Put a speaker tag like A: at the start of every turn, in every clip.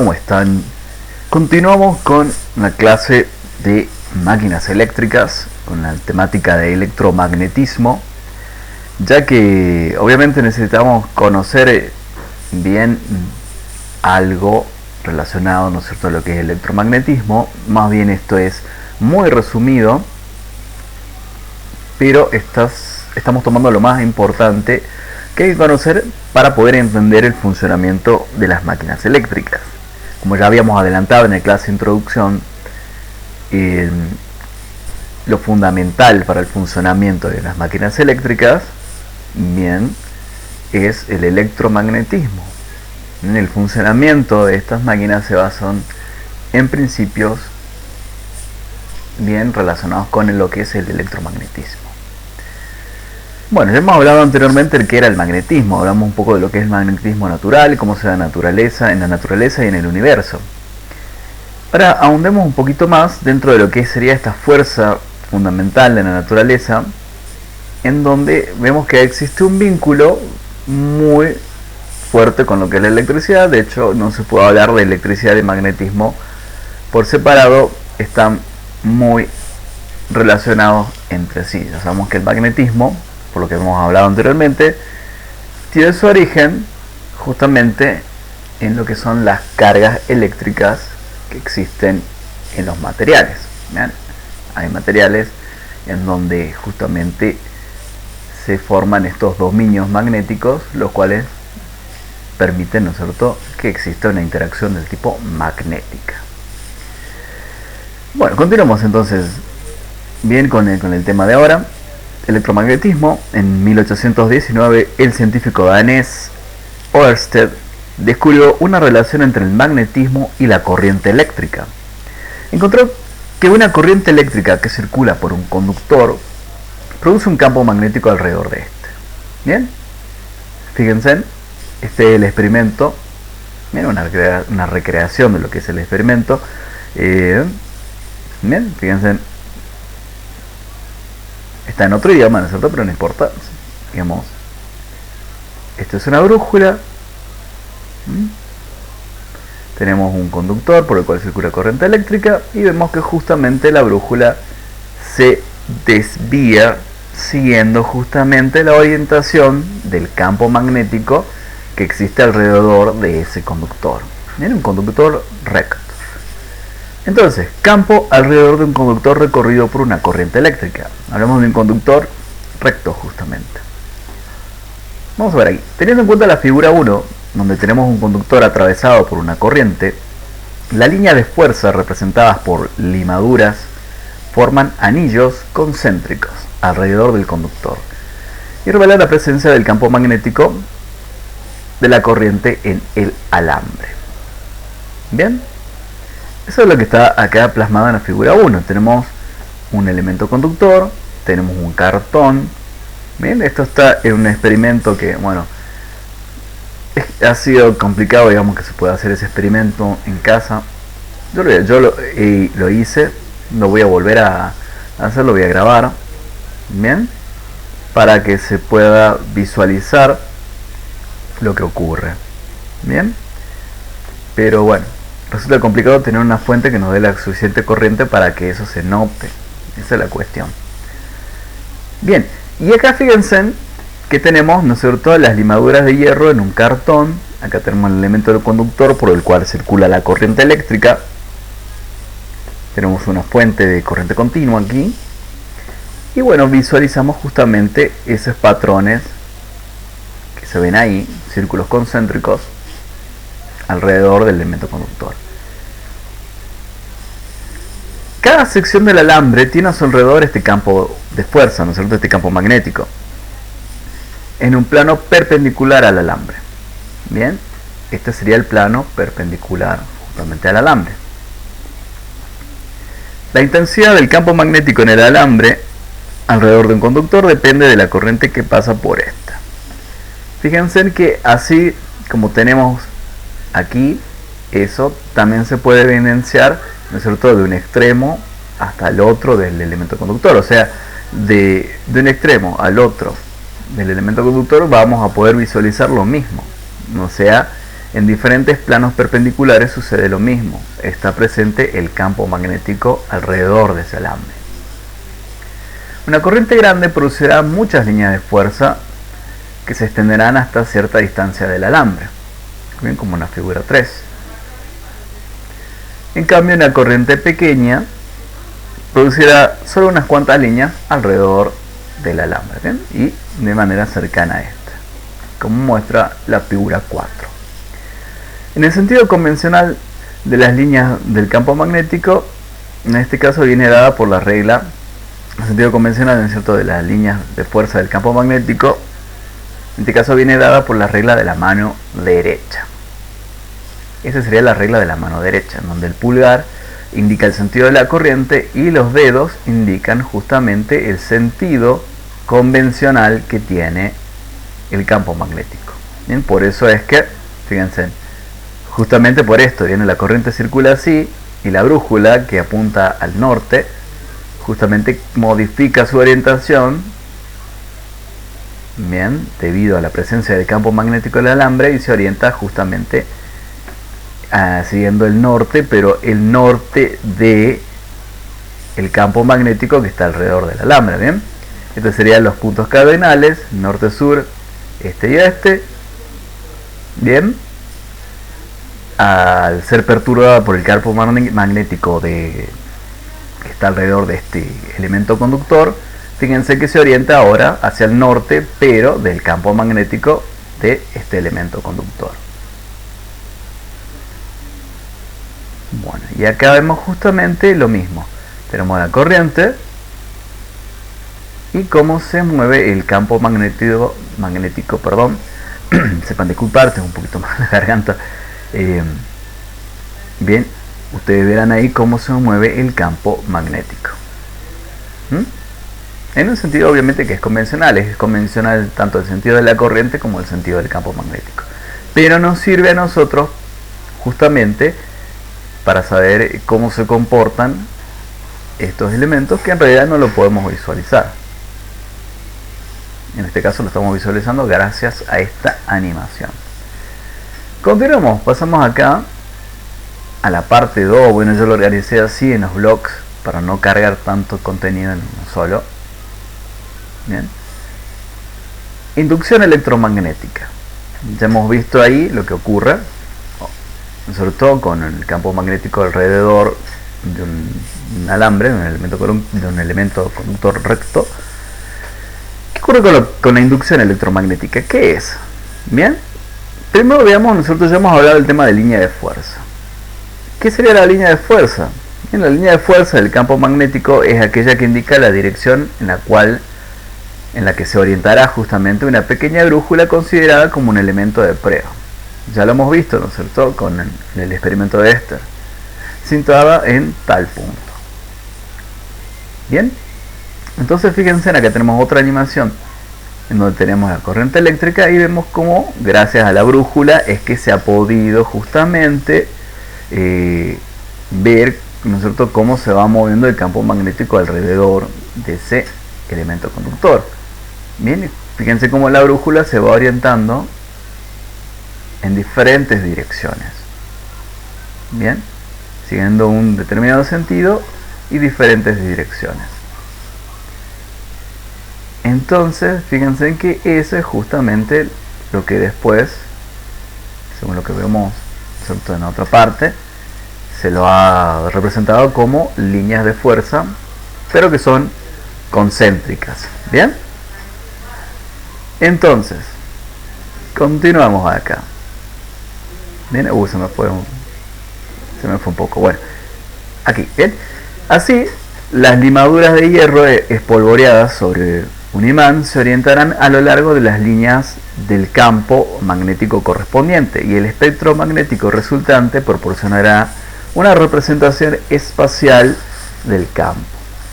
A: ¿Cómo están? Continuamos con la clase de máquinas eléctricas, con la temática de electromagnetismo, ya que obviamente necesitamos conocer bien algo relacionado, ¿no es cierto?, a lo que es electromagnetismo. Más bien esto es muy resumido, pero estamos tomando lo más importante que hay que conocer para poder entender el funcionamiento de las máquinas eléctricas. Como ya habíamos adelantado en la clase de introducción, lo fundamental para el funcionamiento de las máquinas eléctricas, bien, es el electromagnetismo. En el funcionamiento de estas máquinas se basan en principios bien relacionados con lo que es el electromagnetismo. Bueno, ya hemos hablado anteriormente de qué era el magnetismo. Hablamos un poco de lo que es el magnetismo natural, cómo se da en la naturaleza y en el universo. Ahora ahondemos un poquito más dentro de lo que sería esta fuerza fundamental de la naturaleza, en donde vemos que existe un vínculo muy fuerte con lo que es la electricidad. De hecho, no se puede hablar de electricidad y magnetismo por separado, están muy relacionados entre sí. Ya sabemos que el magnetismo, por lo que hemos hablado anteriormente, tiene su origen justamente en lo que son las cargas eléctricas que existen en los materiales. ¿Bien? Hay materiales en donde justamente se forman estos dominios magnéticos, los cuales permiten, ¿no es cierto?, que exista una interacción del tipo magnética. Bueno, continuamos entonces bien con el tema de ahora. Electromagnetismo. En 1819 el científico danés Ørsted descubrió una relación entre el magnetismo y la corriente eléctrica. Encontró que una corriente eléctrica que circula por un conductor produce un campo magnético alrededor de este. Bien, fíjense, este es el experimento. Bien, una recreación de lo que es el experimento. Bien, fíjense, está en otro idioma, ¿no es cierto?, pero no importa. Digamos, esto es una brújula. Tenemos un conductor por el cual circula corriente eléctrica y vemos que justamente la brújula se desvía siguiendo justamente la orientación del campo magnético que existe alrededor de ese conductor. Miren, un conductor recto. Entonces, campo alrededor de un conductor recorrido por una corriente eléctrica. Hablamos de un conductor recto justamente. Vamos a ver aquí. Teniendo en cuenta la figura 1, donde tenemos un conductor atravesado por una corriente, la línea de fuerza representadas por limaduras forman anillos concéntricos alrededor del conductor y revelan la presencia del campo magnético de la corriente en el alambre. Bien, eso es lo que está acá plasmado en la figura 1. Tenemos un elemento conductor, tenemos un cartón. Bien, esto está en un experimento que, bueno, ha sido complicado, digamos, que se pueda hacer ese experimento en casa. Yo lo hice, lo voy a volver a hacer, lo voy a grabar, bien, para que se pueda visualizar lo que ocurre, bien. Pero bueno, resulta complicado tener una fuente que nos dé la suficiente corriente para que eso se note. Esa es la cuestión. Bien, y acá fíjense que tenemos, ¿no es cierto?, las limaduras de hierro en un cartón. Acá tenemos el elemento del conductor por el cual circula la corriente eléctrica. Tenemos una fuente de corriente continua aquí. Y bueno, visualizamos justamente esos patrones que se ven ahí, círculos concéntricos alrededor del elemento conductor. Cada sección del alambre tiene a su alrededor este campo de fuerza, ¿no es cierto?, este campo magnético, en un plano perpendicular al alambre. Bien, este sería el plano perpendicular justamente al alambre. La intensidad del campo magnético en el alambre alrededor de un conductor depende de la corriente que pasa por esta. Fíjense que así como tenemos aquí, eso también se puede evidenciar, ¿no es cierto?, de un extremo hasta el otro del elemento conductor. O sea, de un extremo al otro del elemento conductor vamos a poder visualizar lo mismo. O sea, En diferentes planos perpendiculares sucede lo mismo, está presente el campo magnético alrededor de ese alambre. Una corriente grande producirá muchas líneas de fuerza que se extenderán hasta cierta distancia del alambre, bien, como en la figura 3. En cambio, una corriente pequeña producirá solo unas cuantas líneas alrededor del alambre, ¿bien? Y de manera cercana a esta, como muestra la figura 4. En el sentido convencional de las líneas del campo magnético, en este caso viene dada por la regla, el sentido convencional, ¿no es cierto?, de las líneas de fuerza del campo magnético, en este caso viene dada por la regla de la mano derecha. Esa sería la regla de la mano derecha, en donde el pulgar indica el sentido de la corriente y los dedos indican justamente el sentido convencional que tiene el campo magnético. Bien, por eso es que, fíjense, justamente por esto viene la corriente circula así y la brújula que apunta al norte justamente modifica su orientación, bien, debido a la presencia del campo magnético del alambre, y se orienta justamente siguiendo el norte, pero el norte de el campo magnético que está alrededor del alambre. Bien, estos serían los puntos cardinales: norte, sur, este y oeste. Bien, al ser perturbada por el campo magnético que está alrededor de este elemento conductor, fíjense que se orienta ahora hacia el norte, pero del campo magnético de este elemento conductor. Bueno, y acá vemos justamente lo mismo. Tenemos la corriente y cómo se mueve el campo magnético, sepan disculpar, tengo un poquito más la garganta. Bien, ustedes verán ahí cómo se mueve el campo magnético. En un sentido obviamente que es convencional tanto el sentido de la corriente como el sentido del campo magnético. Pero nos sirve a nosotros justamente para saber cómo se comportan estos elementos, que en realidad no lo podemos visualizar. En este caso lo estamos visualizando gracias a esta animación. Continuamos, pasamos acá a la parte 2. Bueno, yo lo organicé así en los blogs para no cargar tanto contenido en uno solo. Bien. Inducción electromagnética. Ya hemos visto ahí lo que ocurre, sobre todo con el campo magnético alrededor de un alambre, de un elemento conductor recto. ¿Qué ocurre con la inducción electromagnética? ¿Qué es? Bien, primero veamos, nosotros ya hemos hablado del tema de línea de fuerza. ¿Qué sería la línea de fuerza? Bien, la línea de fuerza del campo magnético es aquella que indica la dirección en la que se orientará justamente una pequeña brújula considerada como un elemento de prueba. Ya lo hemos visto, ¿no es cierto?, con el experimento de Éster, situada en tal punto. Bien, entonces fíjense, acá tenemos otra animación en donde tenemos la corriente eléctrica y vemos cómo gracias a la brújula es que se ha podido justamente ver, ¿no es cierto?, cómo se va moviendo el campo magnético alrededor de ese elemento conductor. Bien, fíjense cómo la brújula se va orientando en diferentes direcciones. Bien, siguiendo un determinado sentido y diferentes direcciones. Entonces, fíjense en que eso es justamente lo que después, según lo que vemos en otra parte, se lo ha representado como líneas de fuerza, pero que son concéntricas. Bien, entonces continuamos acá. Bien, se me fue un poco. Bueno, aquí, bien. Así, las limaduras de hierro espolvoreadas sobre un imán se orientarán a lo largo de las líneas del campo magnético correspondiente, y el espectro magnético resultante proporcionará una representación espacial del campo.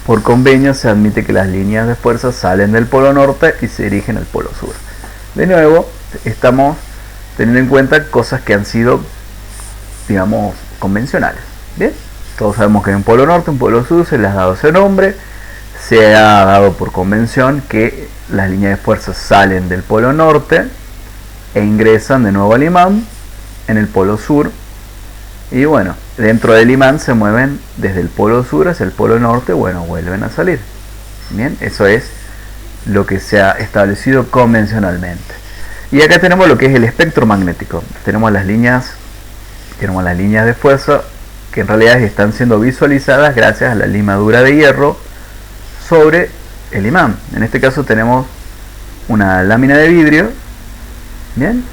A: Por convenio se admite que las líneas de fuerza salen del polo norte y se dirigen al polo sur. De nuevo, estamos teniendo en cuenta cosas que han sido, digamos, convencionales. Bien, todos sabemos que hay un polo norte, un polo sur, se les ha dado ese nombre. Se ha dado por convención que las líneas de fuerza salen del polo norte e ingresan de nuevo al imán en el polo sur. Y bueno, dentro del imán se mueven desde el polo sur hacia el polo norte, bueno, vuelven a salir. Bien, eso es lo que se ha establecido convencionalmente. Y acá tenemos lo que es el espectro magnético. Tenemos las líneas de fuerza que en realidad están siendo visualizadas gracias a la limadura de hierro sobre el imán. En este caso tenemos una lámina de vidrio, bien,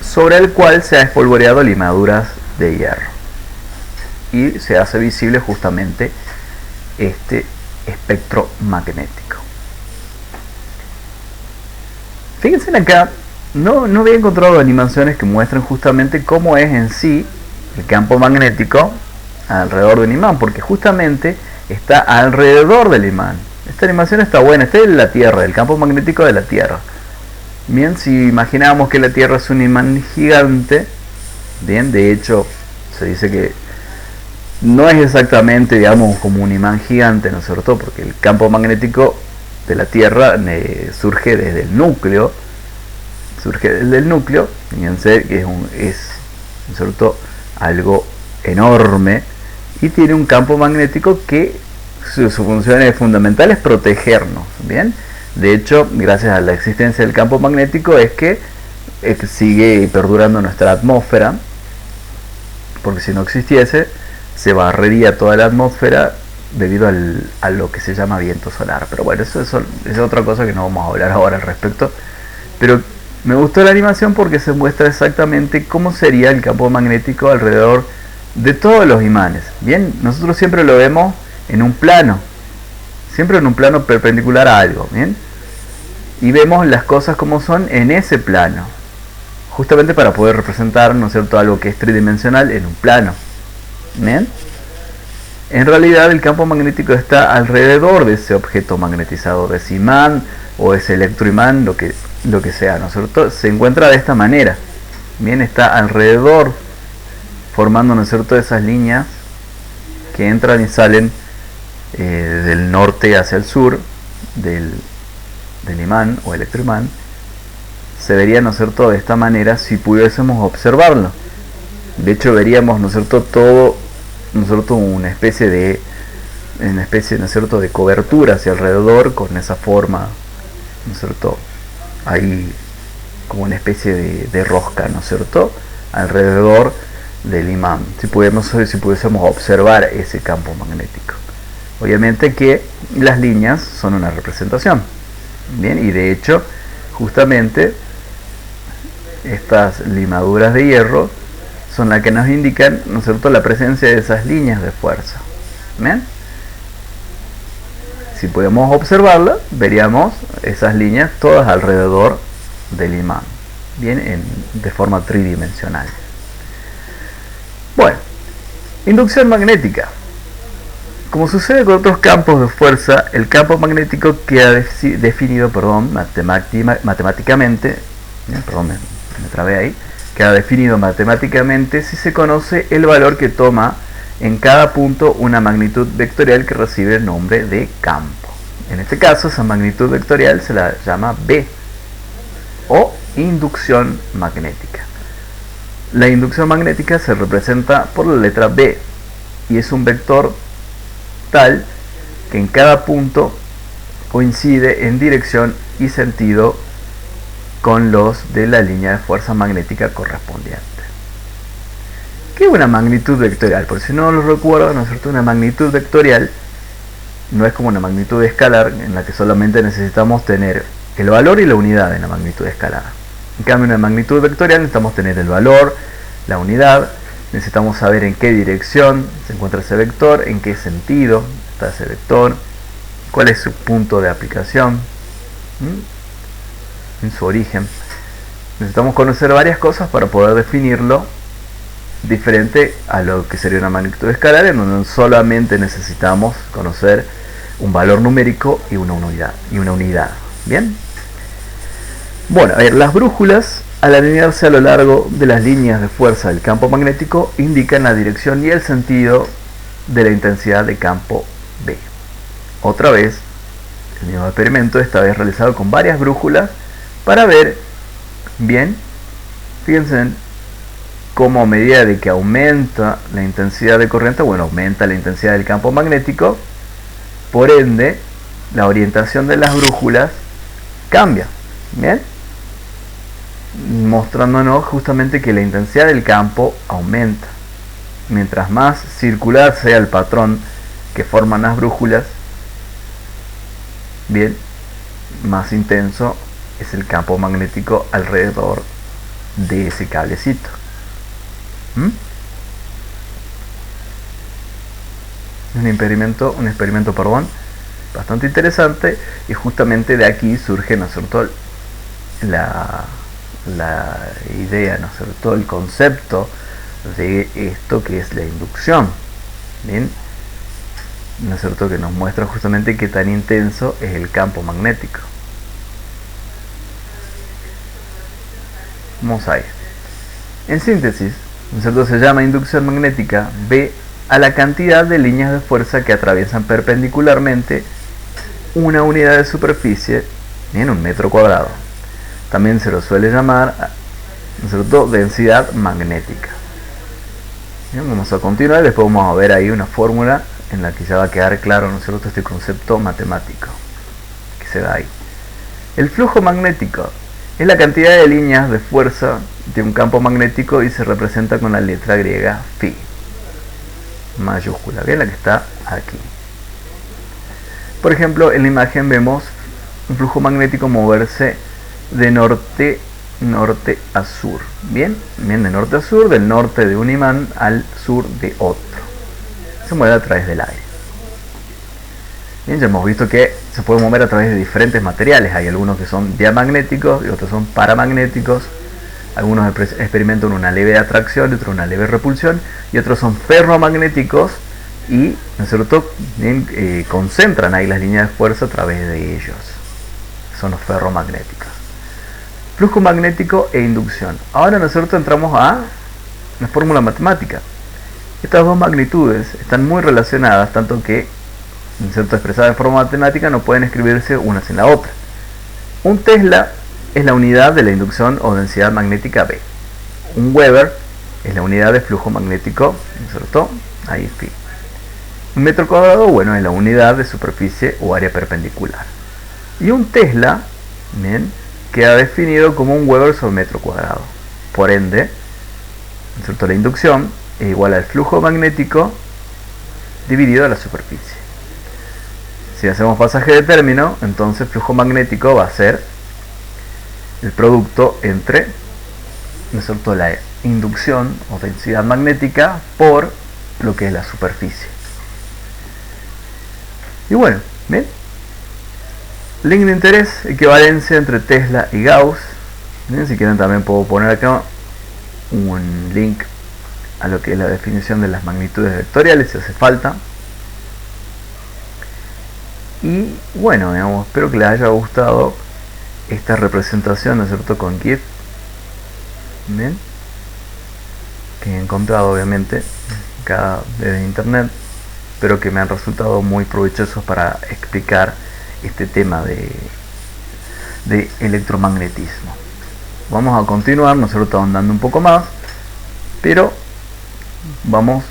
A: sobre el cual se ha espolvoreado limaduras de hierro y se hace visible justamente este espectro magnético. Fíjense acá, no había encontrado animaciones que muestren justamente cómo es en sí el campo magnético alrededor del imán, porque justamente está alrededor del imán. Esta animación está buena, esta es la Tierra, el campo magnético de la Tierra. Bien, si imaginamos que la Tierra es un imán gigante, bien, de hecho se dice que no es exactamente, digamos, como un imán gigante, ¿no es cierto? Porque el campo magnético de la Tierra surge desde el núcleo, fíjense que es ¿no es cierto?, algo enorme y tiene un campo magnético que su función fundamental es protegernos, ¿bien? De hecho, gracias a la existencia del campo magnético es que sigue perdurando nuestra atmósfera, porque si no existiese se barrería toda la atmósfera debido a lo que se llama viento solar. Pero bueno, eso es otra cosa que no vamos a hablar ahora al respecto. Pero me gustó la animación porque se muestra exactamente cómo sería el campo magnético alrededor de todos los imanes. Bien, nosotros siempre lo vemos en un plano, siempre en un plano perpendicular a algo, bien, y vemos las cosas como son en ese plano, justamente para poder representar, ¿no es cierto?, algo que es tridimensional en un plano. Bien, en realidad el campo magnético está alrededor de ese objeto magnetizado, de ese imán o ese electroimán, lo que sea, ¿no es cierto? Se encuentra de esta manera. Bien, está alrededor, formando, ¿no es cierto?, esas líneas que entran y salen del norte hacia el sur del imán o electroimán. Se vería, ¿no es cierto?, de esta manera si pudiésemos observarlo. De hecho veríamos, ¿no es cierto?, todo, ¿no es cierto?, una especie, ¿no es cierto?, de cobertura hacia alrededor con esa forma, ¿no es cierto?, ahí como una especie de rosca, ¿no es cierto?, alrededor del imán, si pudiésemos observar ese campo magnético. Obviamente que las líneas son una representación, bien, y de hecho justamente estas limaduras de hierro son las que nos indican, ¿no es cierto?, la presencia de esas líneas de fuerza. ¿Bien? Si podemos observarla, veríamos esas líneas todas alrededor del imán, bien, de forma tridimensional. Bueno, inducción magnética. Como sucede con otros campos de fuerza, el campo magnético queda definido, matemáticamente, me trabé ahí, queda definido matemáticamente si se conoce el valor que toma en cada punto una magnitud vectorial que recibe el nombre de campo. En este caso, esa magnitud vectorial se la llama B, o inducción magnética. La inducción magnética se representa por la letra B y es un vector tal que en cada punto coincide en dirección y sentido con los de la línea de fuerza magnética correspondiente. ¿Qué es una magnitud vectorial? Por si no lo recuerdo, ¿no es cierto? Una magnitud vectorial no es como una magnitud escalar en la que solamente necesitamos tener el valor y la unidad en la magnitud escalar. En cambio, en una magnitud vectorial necesitamos tener el valor, la unidad, necesitamos saber en qué dirección se encuentra ese vector, en qué sentido está ese vector, cuál es su punto de aplicación, en su origen. Necesitamos conocer varias cosas para poder definirlo, diferente a lo que sería una magnitud escalar, en donde solamente necesitamos conocer un valor numérico y una unidad. ¿Bien? Bueno, a ver, las brújulas, al alinearse a lo largo de las líneas de fuerza del campo magnético, indican la dirección y el sentido de la intensidad de campo B. Otra vez, el mismo experimento, esta vez realizado con varias brújulas, para ver bien, fíjense, como a medida de que aumenta la intensidad de corriente, bueno, aumenta la intensidad del campo magnético, por ende, la orientación de las brújulas cambia. ¿Bien? Mostrándonos justamente que la intensidad del campo aumenta. Mientras más circular sea el patrón que forman las brújulas, bien, más intenso es el campo magnético alrededor de ese cablecito. Un experimento, bastante interesante, y justamente de aquí surge, ¿no es cierto?, la idea, ¿no es cierto?, el concepto de esto que es la inducción. Bien, ¿no es cierto?, que nos muestra justamente qué tan intenso es el campo magnético. Vamos a ir. En síntesis, ¿no es cierto?, se llama inducción magnética B a la cantidad de líneas de fuerza que atraviesan perpendicularmente una unidad de superficie en un metro cuadrado. También se lo suele llamar, ¿no es cierto?, densidad magnética. Bien, vamos a continuar y después vamos a ver ahí una fórmula en la que ya va a quedar claro, ¿no es cierto?, este concepto matemático que se da ahí. El flujo magnético es la cantidad de líneas de fuerza de un campo magnético y se representa con la letra griega phi mayúscula, bien, la que está aquí. Por ejemplo, en la imagen vemos un flujo magnético moverse de norte a sur. Bien, de norte a sur, del norte de un imán al sur de otro. Se mueve a través del aire. Bien, ya hemos visto que se puede mover a través de diferentes materiales. Hay algunos que son diamagnéticos y otros son paramagnéticos. Algunos experimentan una leve atracción y otros una leve repulsión, y otros son ferromagnéticos y, ¿no es cierto?, concentran ahí las líneas de fuerza a través de ellos. Son los ferromagnéticos. Flujo magnético e inducción. Ahora, ¿no es cierto?, entramos a la fórmula matemática. Estas dos magnitudes están muy relacionadas, tanto que, ¿no es cierto?, expresadas de forma matemática, no pueden escribirse una sin la otra. Un Tesla es la unidad de la inducción o densidad magnética B. Un Weber es la unidad de flujo magnético, ¿no es cierto?, ahí phi. Un metro cuadrado, bueno, es la unidad de superficie o área perpendicular. Y un Tesla, bien, queda definido como un Weber sobre metro cuadrado. Por ende, ¿no es cierto?, la inducción es igual al flujo magnético dividido a la superficie. Si hacemos pasaje de término, entonces flujo magnético va a ser el producto entre, ¿no es cierto?, la inducción o densidad magnética por lo que es la superficie. Y bueno, ¿bien? Link de interés, equivalencia entre Tesla y Gauss. ¿Bien? Si quieren también puedo poner acá un link a lo que es la definición de las magnitudes vectoriales si hace falta. Y bueno, digamos, espero que les haya gustado esta representación, ¿no es cierto?, con GIF. Bien, que he encontrado obviamente acá desde internet, pero que me han resultado muy provechosos para explicar este tema de electromagnetismo. Vamos a continuar, ¿no es cierto?, ahondando un poco más, pero vamos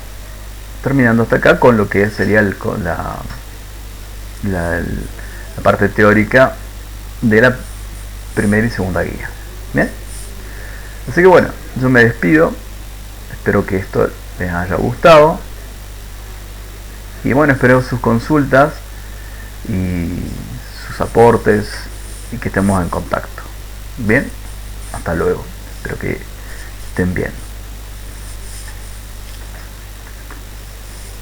A: terminando hasta acá con lo que sería la parte teórica de la primera y segunda guía. Bien, así que bueno, yo me despido, espero que esto les haya gustado y bueno, espero sus consultas y sus aportes y que estemos en contacto. Bien, hasta luego, espero que estén bien.